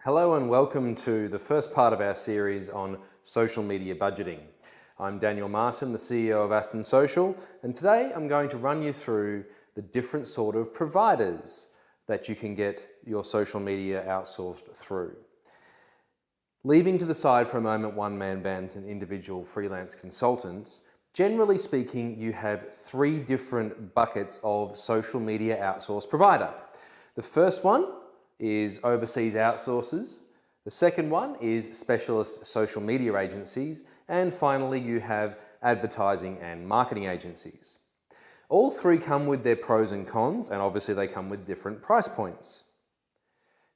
Hello and welcome to the first part of our series on social media budgeting. I'm Daniel Martin, the CEO of Aston Social, and today I'm going to run you through the different sort of providers that you can get your social media outsourced through. Leaving to the side for a moment one-man bands and individual freelance consultants, generally speaking, you have three different buckets of social media outsource provider. The first one is overseas outsourcers. The second one is specialist social media agencies. And finally, you have advertising and marketing agencies. All three come with their pros and cons, and obviously they come with different price points.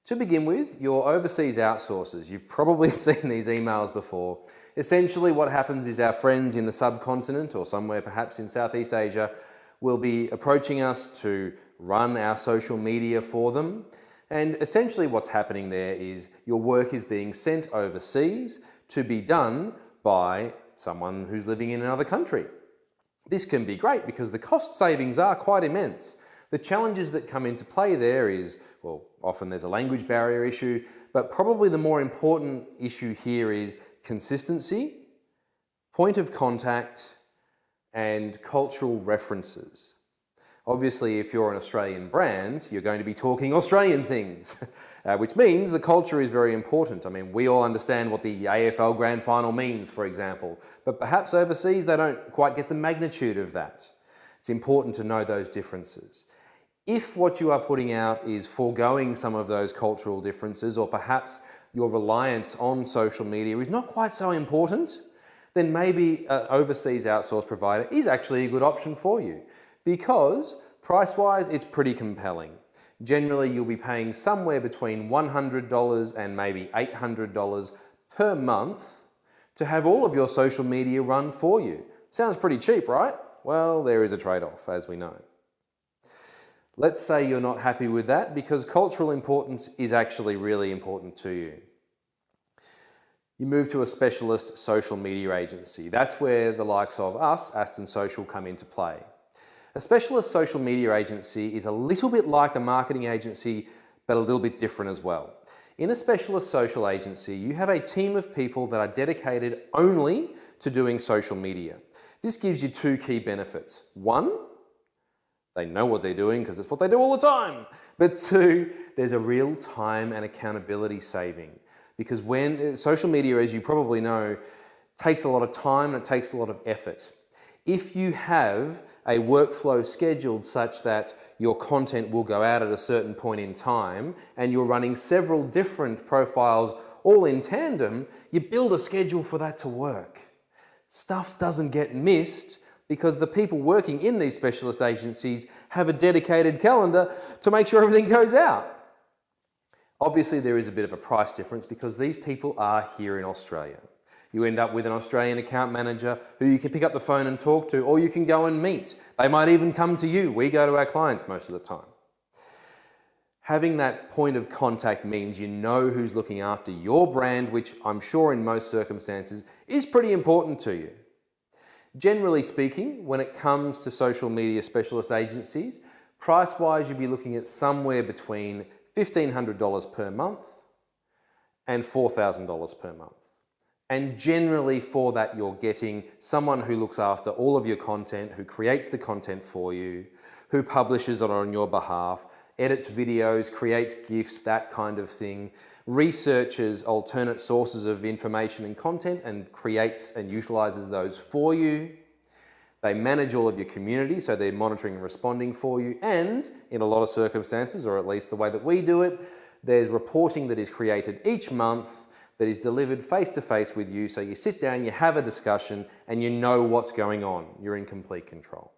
To begin with, your overseas outsourcers. You've probably seen these emails before. Essentially what happens is our friends in the subcontinent or somewhere perhaps in Southeast Asia will be approaching us to run our social media for them. And essentially what's happening there is your work is being sent overseas to be done by someone who's living in another country. This can be great because the cost savings are quite immense. The challenges that come into play there is, well, often there's a language barrier issue, but probably the more important issue here is consistency, point of contact, and cultural references. Obviously, if you're an Australian brand, you're going to be talking Australian things, which means the culture is very important. I mean, we all understand what the AFL Grand Final means, for example, but perhaps overseas they don't quite get the magnitude of that. It's important to know those differences. If what you are putting out is foregoing some of those cultural differences, or perhaps your reliance on social media is not quite so important, then maybe an overseas outsource provider is actually a good option for you. Because price-wise, it's pretty compelling. Generally, you'll be paying somewhere between $100 and maybe $800 per month to have all of your social media run for you. Sounds pretty cheap, right? Well, there is a trade-off, as we know. Let's say you're not happy with that because cultural importance is actually really important to you. You move to a specialist social media agency. That's where the likes of us, Aston Social, come into play. A specialist social media agency is a little bit like a marketing agency, but a little bit different as well. In a specialist social agency, you have a team of people that are dedicated only to doing social media. This gives you two key benefits. One, they know what they're doing because it's what they do all the time. But two, there's a real time and accountability saving. Because when social media, as you probably know, takes a lot of time and it takes a lot of effort. If you have a workflow scheduled such that your content will go out at a certain point in time and you're running several different profiles all in tandem, you build a schedule for that to work. Stuff doesn't get missed because the people working in these specialist agencies have a dedicated calendar to make sure everything goes out. Obviously, there is a bit of a price difference because these people are here in Australia. You end up with an Australian account manager who you can pick up the phone and talk to, or you can go and meet. They might even come to you. We go to our clients most of the time. Having that point of contact means you know who's looking after your brand, which I'm sure in most circumstances is pretty important to you. Generally speaking, when it comes to social media specialist agencies, price-wise, you'd be looking at somewhere between $1,500 per month and $4,000 per month. And generally for that, you're getting someone who looks after all of your content, who creates the content for you, who publishes it on your behalf, edits videos, creates GIFs, that kind of thing, researches alternate sources of information and content and creates and utilizes those for you. They manage all of your community, so they're monitoring and responding for you. And in a lot of circumstances, or at least the way that we do it, there's reporting that is created each month that is delivered face-to-face with you. So you sit down, you have a discussion, and you know what's going on. You're in complete control.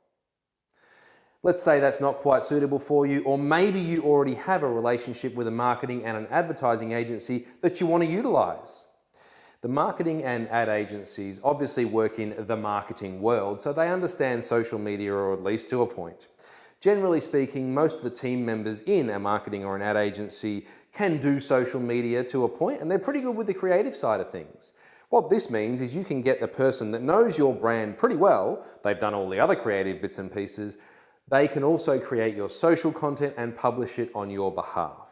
Let's say that's not quite suitable for you, or maybe you already have a relationship with a marketing and an advertising agency that you want to utilize. The marketing and ad agencies obviously work in the marketing world, so they understand social media, or at least to a point. Generally speaking, most of the team members in a marketing or an ad agency can do social media to a point, and they're pretty good with the creative side of things. What this means is you can get the person that knows your brand pretty well, they've done all the other creative bits and pieces, they can also create your social content and publish it on your behalf.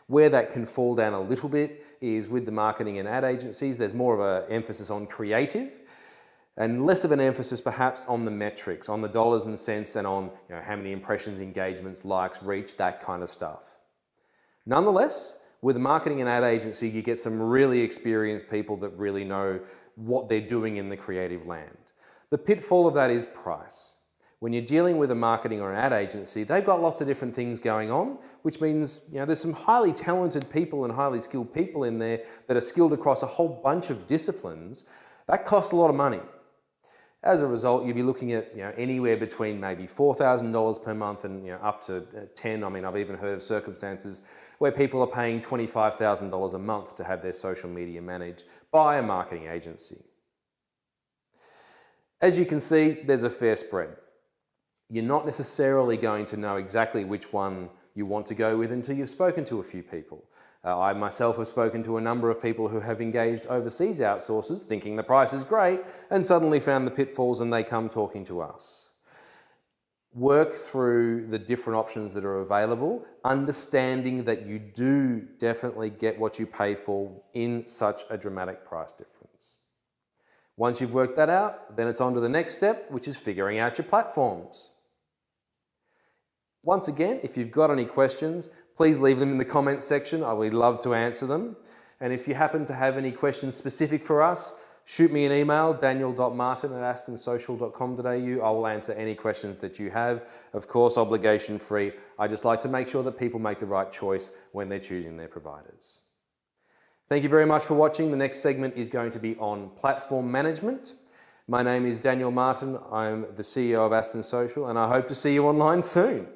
Where that can fall down a little bit is with the marketing and ad agencies. There's more of an emphasis on creative and less of an emphasis perhaps on the metrics, on the dollars and cents, and on how many impressions, engagements, likes, reach, that kind of stuff. Nonetheless, with a marketing and ad agency, you get some really experienced people that really know what they're doing in the creative land. The pitfall of that is price. When you're dealing with a marketing or an ad agency, they've got lots of different things going on, which means there's some highly talented people and highly skilled people in there that are skilled across a whole bunch of disciplines. That costs a lot of money. As a result, you'll be looking at anywhere between maybe $4,000 per month and up to 10. I mean, I've even heard of circumstances where people are paying $25,000 a month to have their social media managed by a marketing agency. As you can see, there's a fair spread. You're not necessarily going to know exactly which one you want to go with until you've spoken to a few people. I myself have spoken to a number of people who have engaged overseas outsourcers thinking the price is great and suddenly found the pitfalls, and they come talking to us. Work through the different options that are available, understanding that you do definitely get what you pay for in such a dramatic price difference. Once you've worked that out, then it's on to the next step, which is figuring out your platforms. Once again, if you've got any questions, please leave them in the comments section. I would love to answer them. And if you happen to have any questions specific for us, shoot me an email, daniel.martin@astonsocial.com.au. I will answer any questions that you have. Of course, obligation free. I just like to make sure that people make the right choice when they're choosing their providers. Thank you very much for watching. The next segment is going to be on platform management. My name is Daniel Martin. I'm the CEO of Aston Social, and I hope to see you online soon.